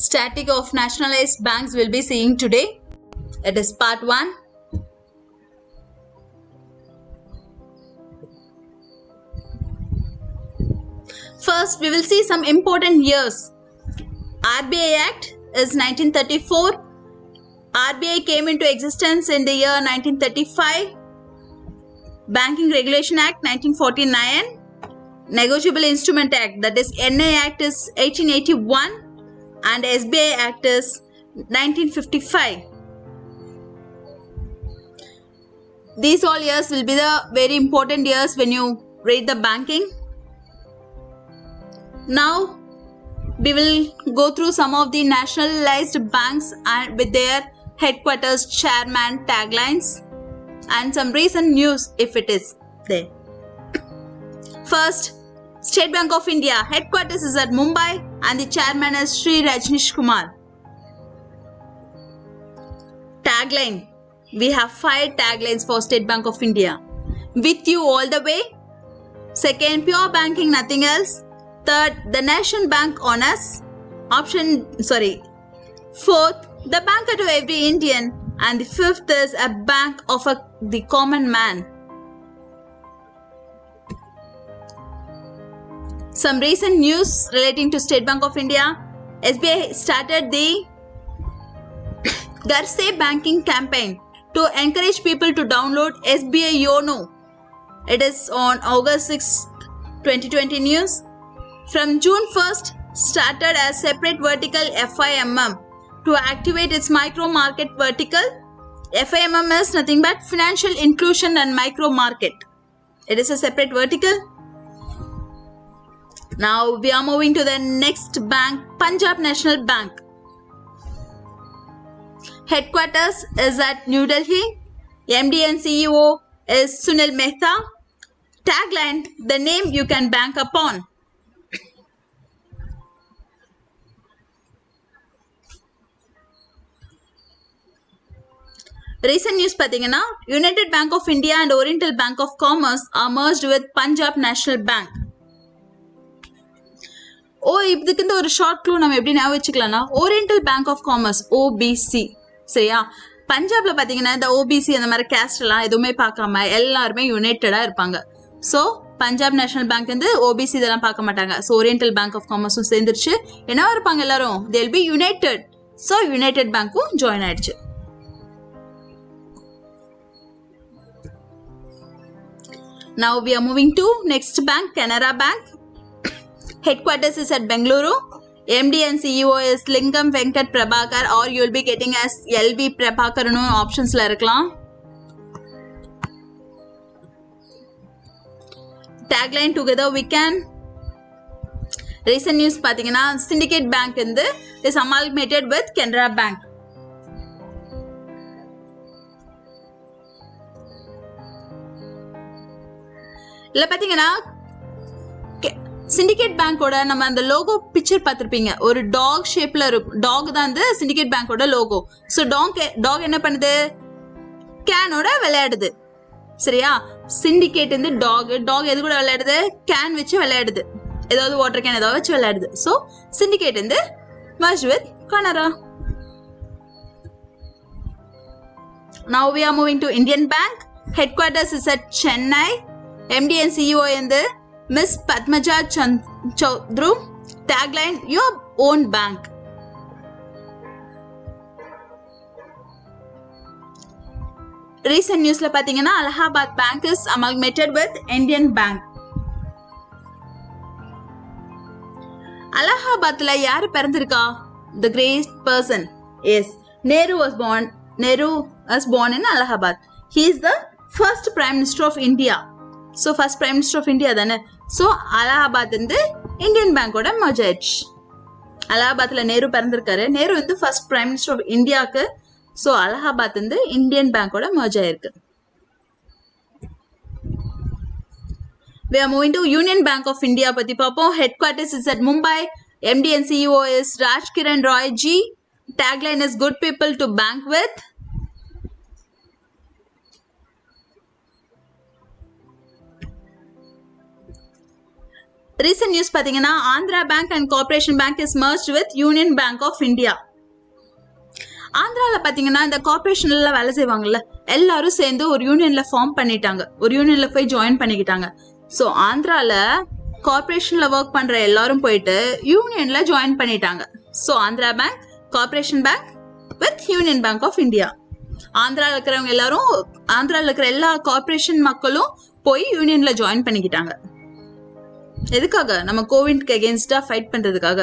static of nationalized banks we'll be seeing today. It is part 1. First, we will see some important years. RBI Act is 1934. RBI came into existence in the year 1935. Banking Regulation Act 1949. Negotiable Instrument Act, that is NI Act, is 1881 and SBI Act is 1955. These all years will be the very important years when you read the banking. Now we will go through some of the nationalized banks and with their headquarters, chairman, taglines and some recent news if it is there. First, State Bank of India headquarters is at Mumbai and the chairman is Sri Rajnish Kumar. Tagline. We have 5 taglines for State Bank of India. With you all the way. Second, pure banking, nothing else. Third, the nation bank on us. Fourth, the banker to every Indian. And the fifth is a bank of the common man. Some recent news relating to State Bank of India. SBI started the Ghar Se Banking campaign to encourage people to download SBI YONO. It is on August 6, 2020 news. From June 1st, started as separate vertical FIMM to activate its micro market vertical. FIMM is nothing but Financial Inclusion and Micro Market. It is a separate vertical. Now we are moving to the next bank, Punjab National Bank. Headquarters is at New Delhi. MD and CEO is Sunil Mehta. Tagline, the name you can bank upon. Recent news pathina, United Bank of India and Oriental Bank of Commerce are merged with Punjab National Bank. இதுக்கு ஒரு short clue நம்ம எப்படி ஞாபகம் வச்சுக்கலாம்னா Oriental Bank of Commerce OBC சரியா. பஞ்சாப்ல பாத்தீங்கன்னா இந்த ஓபிசி அந்த மாதிரி கேஸ்ட் எல்லாம் எதுவுமே பார்க்காம எல்லாருமே யுனைடெடா இருப்பாங்க. ஸோ பஞ்சாப் நேஷனல் பேங்க் வந்து ஓபிசி இதெல்லாம் பார்க்க மாட்டாங்க. ஸோ ஓரியண்டல் பேங்க் ஆஃப் காமர்ஸும் சேர்ந்துருச்சு. என்னவா இருப்பாங்க எல்லாரும், they'll be united. So United பேங்க்கும் ஜாயின் ஆயிடுச்சு. Now we are moving to next bank, Canara Bank. Headquarters is at Bengaluru. MD and CEO is Lingam Venkat Prabhakar, or you will be getting as LV Prabhakar options la irukkalam. Tagline, together we can. Recent news pathina, Syndicate Bank is amalgamated with Canara Bank. இல்ல பாத்தீங்கன்னா syndicate பேங்கோட நம்ம அந்த logo picture பார்த்திருப்பீங்க. ஒரு talk ஷேப்ல இருக்கும். Talk தான் அந்த சிண்டிகேட் பேங்கோட லோகோ. ஸோ டாக் என்ன பண்ணுது, கேனோட விளையாடுது சரியா. சிண்டிகேட் டாக் எது கூட விளையாடுது, கேன் வச்சு விளையாடுது. ஏதாவது வாட்டர் கேன் ஏதாவது வச்சு விளையாடுது. So Syndicate merged with Canara. Now we are moving to Indian Bank. Headquarters is at Chennai. MD and CEO Miss Padmaja Choudhary. Tagline, your own bank. Recent news la pathina, Allahabad Bank is amalgamated with Indian Bank. Allahabad la yaar pirandirukka? The great person. Yes, Nehru was born in Allahabad. He is the first Prime Minister of India. So first Prime Minister of India தானே. So Allahabad Indian பேங்கோட merge ஆயிடுச்சு. அலகாபாத்ல நேரு பிறந்திருக்காரு. Nehru first prime minister of இந்தியாவுக்கு. So Allahabad Indian பேங்கோட merge ஆயிருக்கு. We are moving to Union Bank of India பத்தி பார்ப்போம். Headquarters is at Mumbai. MD and CEO is Raj Kiran Roy G. Tagline is good people to bank with. recent news பாத்தீங்கன்னா Andhra Bank and Corporation Bank is merged with Union bank of India. ஆந்திரால பாத்தீங்கன்னா இந்த கார்ப்பரேஷன்ல வேலை செய்வாங்கல்ல, எல்லாரும் சேர்ந்து ஒரு யூனியன்ல form பண்ணிட்டாங்க, ஒரு யூனியன்ல போய் ஜாயின் பண்ணிக்கிட்டாங்க. ஸோ ஆந்திரால கார்ப்பரேஷன்ல ஒர்க் பண்ற எல்லாரும் போயிட்டு யூனியன்ல ஜாயின் பண்ணிட்டாங்க. So Andhra Bank, Corporation Bank with Union bank of India. ஆந்திரால இருக்கிறவங்க எல்லாரும், ஆந்திரால இருக்கிற எல்லா கார்ப்பரேஷன் மக்களும் போய் யூனியன்ல ஜாயின் பண்ணிக்கிட்டாங்க. எதுக்காக? நம்ம கோவிட்க்கு அகேன்ஸ்டா ஃபைட் பண்றதுக்காக.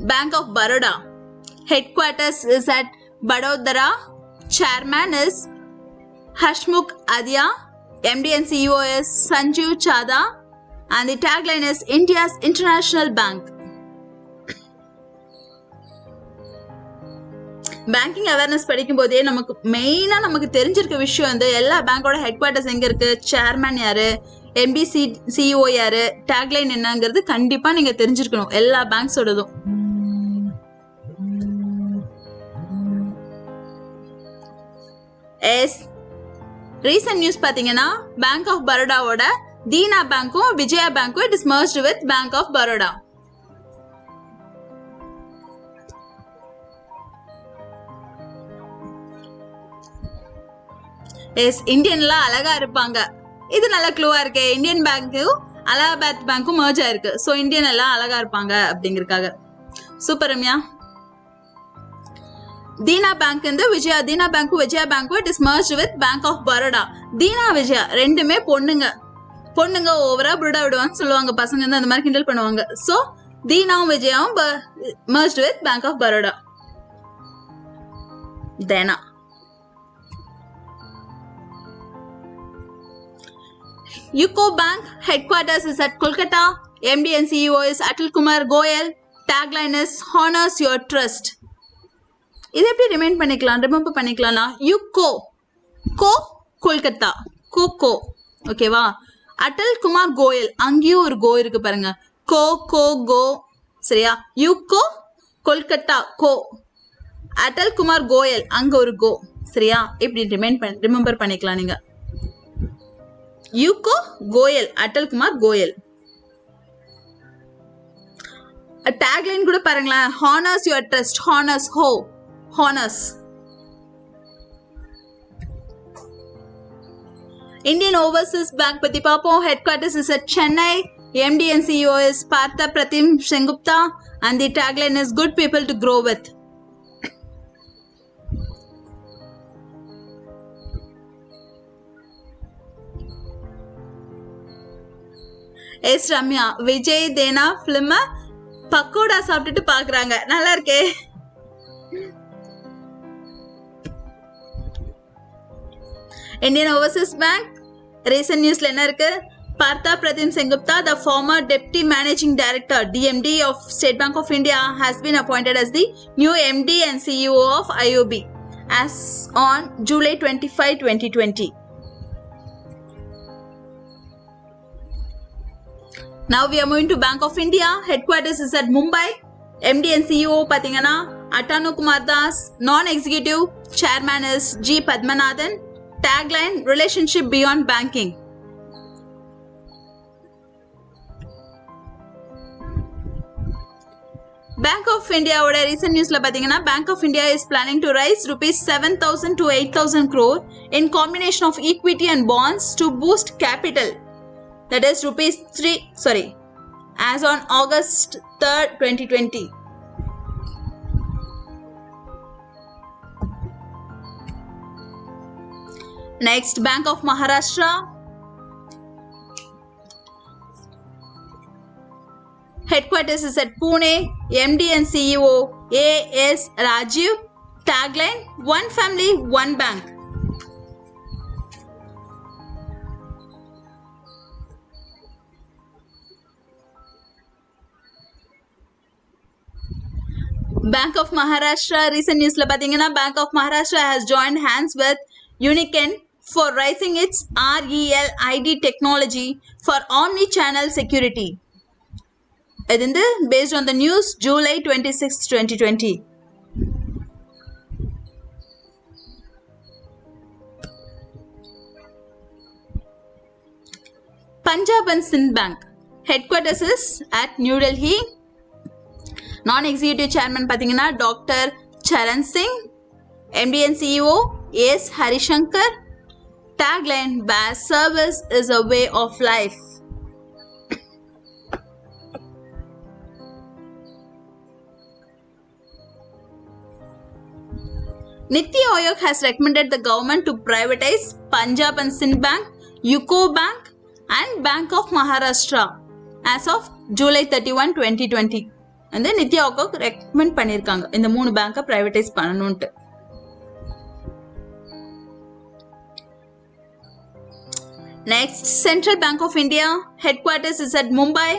Bank of Baroda headquarters is at Vadodara. Chairman is Hashmukh Adhia. MD and CEO is Sanjeev Chadha. And the tagline is India's International Bank. Banking awareness படிக்கும் போதே நமக்கு மெயினா நமக்கு தெரிஞ்சிருக்க விஷயம் வந்து எல்லா பேங்கோட ஹெட் குவார்ட்டர்ஸ் எங்க இருக்கு, சேர்மேன் யாரு, எம்பி சிஇஓ யாரு, டேக்லைன் என்னங்கிறது கண்டிப்பா நீங்க தெரிஞ்சிருக்கணும் எல்லா பேங்க்ஸோடதும். எஸ் ரீசன்ட் நியூஸ் பாத்தீங்கன்னா பேங்க் ஆஃப் பரோடாவோட தீனா பேங்க்கும் விஜயா பேங்க்கும் it is merged with bank of Baroda. Yes இந்தியன்லாம் அழகா இருப்பாங்க. இது நல்ல க்ளூவா இருக்கு. இந்தியன் பேங்க்கும் அலகாபாத் பேங்க்கும் merge ஆயிருக்கு. ஸோ இந்தியன் எல்லாம் அழகா இருப்பாங்க அப்படிங்கறக்காக. சூப்பர் ரம்யா. தீனா பேங்க் வந்து விஜயா, தீனா பேங்க்கும் விஜயா பேங்க்கும் it is merged with bank of Baroda. Dena Vijaya ரெண்டுமே பொண்ணுங்க. பொண்ணுங்க ஓவரா புருடா விடுவான்னு சொல்லுவாங்க, பசங்க வந்து அந்த மாதிரி கிண்டல் பண்ணுவாங்க. ஸோ தீனாவும் விஜயாவும் merged with bank of Baroda. Dena. UCO Bank headquarters is at Kolkata. MD and CEO is Atul Kumar Goyal. Tagline is Honors Your Trust. இதை எப்படி ரிமைண்ட் பண்ணிக்கலாம், ரிமெம்பர் பண்ணிக்கலாம்னா யுகோ கோ கொல்கத்தா கோ ஓகேவா. அடல் குமார் கோயல், அங்கேயும் ஒரு கோ இருக்கு பாருங்க, கோ கோ கோ சரியா. யுகோ கொல்கத்தா கோ, அடல் குமார் கோயல் அங்க ஒரு கோ சரியா. இப்படி ரிமெம்பர் பண்ணிக்கலாம் நீங்க. யுகோ கோயல், அடல் குமார் கோயல். டேக்லைன் கூட பாருங்களேன், ஹானர்ஸ் யுவர் ட்ரஸ்ட், ஹானர்ஸ் ஹோ ஹானர்ஸ். Indian Overseas Bank பத்தி பார்ப்போம். Headquarters is at Chennai. MD and CEO is Partha Pratim Sengupta and the tagline is good people to grow with. Yes Ramya, Vijay தேனா film pakoda சாப்பிட்டுட்டு பாக்குறாங்க, நல்லா இருக்கே. இந்தியன் ஓவர்சீஸ் பேங்க் ரீசன்ட் நியூஸ்ல என்ன இருக்கு? Partha Pratim Sengupta, the former Deputy Managing Director (DMD) of State Bank of India, has been appointed as the new MD and CEO of IOB as on July 25, 2020. Now we are moving to Bank of India. Headquarters is at Mumbai. MD and CEO pathingana Atanu Kumar Das. Non-executive chairman is G Padmanathan. Tagline relationship beyond banking. Bank of India oda recent news la pathingana Bank of India is planning to raise rupees 7,000 to 8,000 crore in combination of equity and bonds to boost capital. That is as on August 3rd, 2020. Next, Bank of Maharashtra. Headquarters is at Pune. MD and CEO A.S. Rajiv. Tagline, one family, one bank. Bank of Maharashtra recent news la pathina Bank of Maharashtra has joined hands with Uniken for raising its REL ID technology for omni-channel security. This is based on the news July 26, 2020. Punjab and Sindh Bank. Headquarters is at New Delhi. Non-executive chairman pathina Dr. Charan Singh. MD and CEO S. Harishankar. Tagline: service is a way of life. Niti Aayog has recommended the government to privatize Punjab and Sindh Bank, UCO Bank and Bank of Maharashtra as of July 31, 2020. And then Niti Aayog recommend பண்ணிருக்காங்க இந்த மூணு பேங்கை privatise பண்ணணும்ட்டு. Next, Central Bank of India headquarters is at Mumbai.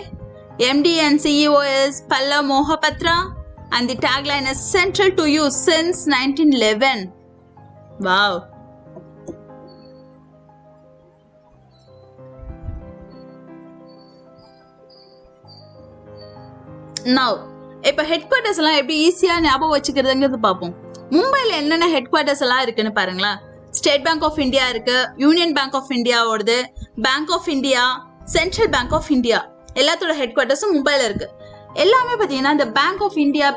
MD and CEO is Palla Mohapatra. And the tagline is central to you since 1911. Wow. Now, இப்போ ஹெட்குவார்ட்டர்ஸ் எல்லாம் எப்படி ஈஸியா ஞாபகம் வச்சுக்கிறதுங்கிறது பார்ப்போம். மும்பைல என்னென்ன ஹெட்குவார்ட்டர்ஸ் எல்லாம் இருக்குன்னு பாருங்களா. ஸ்டேட் பேங்க் ஆஃப் இந்தியா இருக்கு, யூனியன் பேங்க் ஆஃப் இந்தியாவோடது, bank of India, central bank of India எல்லாத்தோட ஹெட்குவார்ட்டர்ஸும் மும்பைல இருக்கு. எல்லாமே பாத்தீங்கன்னா இந்த பேங்க் ஆஃப் இந்தியா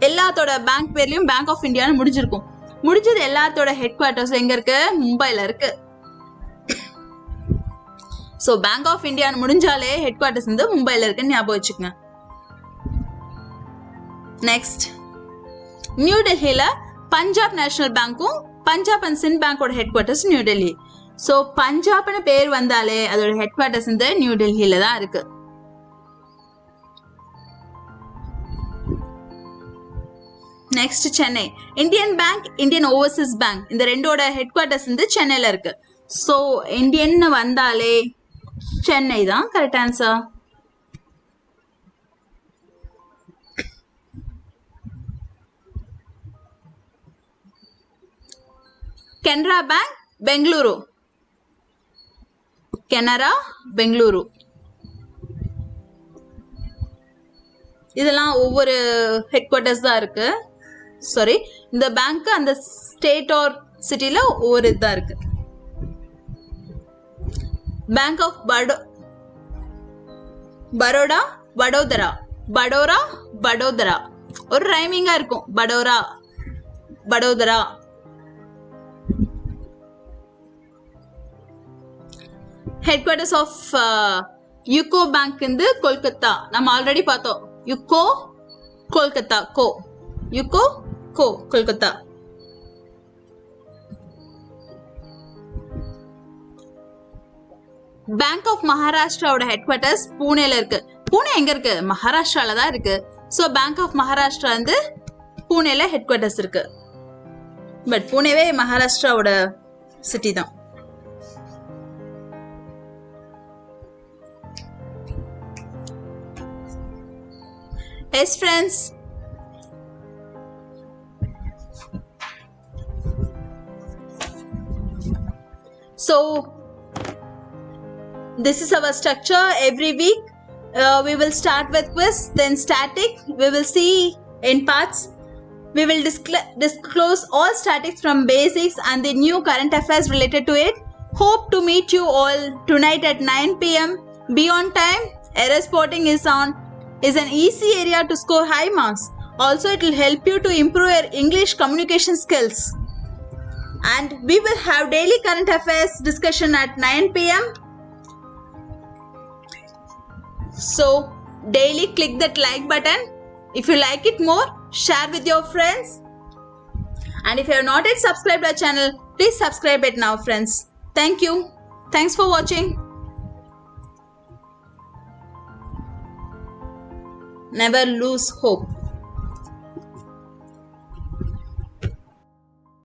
எல்லாத்தோட பேங்க் பேர்லயும் பேங்க் ஆஃப் இந்தியான்னு முடிஞ்சிருக்கும். முடிஞ்சது எல்லாத்தோட ஹெட்குவார்ட்டர்ஸ் எங்க இருக்கு? மும்பைல இருக்கு. சோ பேங்க் ஆஃப் இந்தியான்னு முடிஞ்சாலே ஹெட்குவார்ட்டர்ஸ் வந்து மும்பைல இருக்குன்னு ஞாபகம் வச்சுக்கோங்க. நெக்ஸ்ட், நியூ டெல்லியில பஞ்சாப் நேஷனல் பேங்க்கும் பஞ்சாப் அண்ட் சிந்த் பேங்கோட ஹெட்குவார்ட்டர்ஸ் நியூ டெல்லி. சோ பஞ்சாப்னு பேர் வந்தாலே அதோட ஹெட்குவார்ட்டர்ஸ் இந்த நியூ டெல்லியில தான் இருக்கு. Next, Chennai Indian bank, Indian overseas bank இந்த ரெண்டோட ஹெட்குவார்ட்டர்ஸ் வந்து சென்னையில இருக்கு. சோ இந்தியன் வந்தாலே சென்னை தான் correct answer. Canara bank Bengaluru, Canara Bengaluru. இதெல்லாம் ஒவ்வொரு ஹெட்குவார்ட்டர்ஸ் தான் இருக்கு. சாரி, இந்த பேங்க் அந்த ஸ்டேட் ஆர் சிட்டில ஒவ்வொரு இதுதான் இருக்கு. பேங்க் ஆஃப் பரோடா, வடோதரா, படோரா, வடோதரா. ஒரு ரைமிங்கா இருக்கும். படோரா, Vadodara. Headquarters of UCO bank வந்து கொல்கத்தா. நம்ம ஆல்ரெடி பார்த்தோம். UCO Kolkata, UCO Kolkata. Bank of மகாராஷ்டிராவோட ஹெட்குவார்ட்டர்ஸ் பூனேல இருக்கு. பூனே எங்க இருக்கு? மகாராஷ்டிரால தான் இருக்கு. சோ பேங்க் ஆஃப் மகாராஷ்டிரா வந்து பூனேல ஹெட்குவார்ட்டர்ஸ் இருக்கு. பட் பூனேவே மகாராஷ்டிராவோட சிட்டி தான். Yes, friends. So, this is our structure. Every week, we will start with quiz, then static. We will see in parts. We will disclose all statics from basics and the new current affairs related to it. Hope to meet you all tonight at 9 p.m. Be on time. Error spotting is an easy area to score high marks. Also, it will help you to improve your English communication skills. And we will have daily current affairs discussion at 9 p.m. So, daily click that like button. If you like it more, share with your friends. And if you have not yet subscribed our channel, please subscribe it now, friends. Thank you. Thanks for watching. Never lose hope.